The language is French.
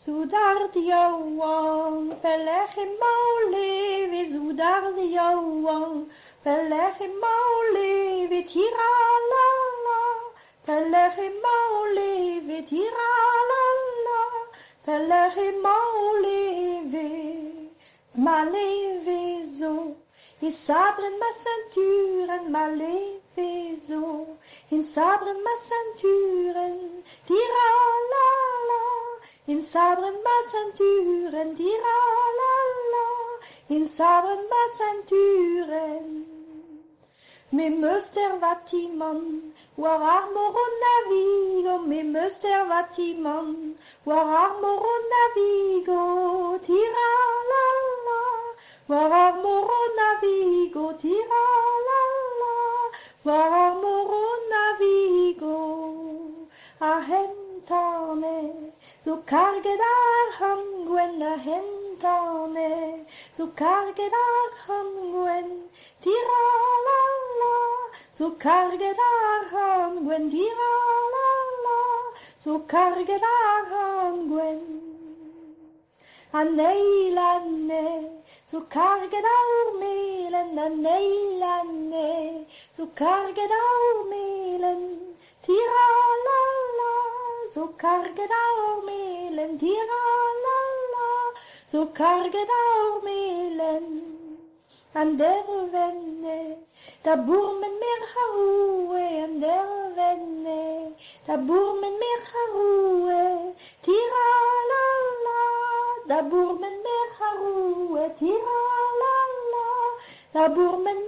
Zudardioan, peleg in maulevi, zudardioan, peleg in maulevi, tiralala, peleg in maulevi, tiralala, peleg in maulevi, malevezo, in sabre ma ceinture, malevezo, in sabre ma ceinture, tiralala, in sabre ma ceinture, tiralala, in sabre ma ceinture. Me mustervatiman, war armoro navigo, me mustervatiman, war armoro navigo, tiralala, war armoro navigo, tiralala, war armoro navigo, ahentane, so kargedar hangwen, ahentane, so kargedar hangwen, tiralala, so kargedar hangwen, tiralala, so kargedar hangwen. Aneilane, so kargedar melen, aneilane, so kargedar melen, tiralala, so kargedar melen, tiralala, so kargedar melen. An der venne, da burmen mer haroe, an der venne, da burmen mer haroe, tiralala, da burmen mer haroe, tiralala, da burmen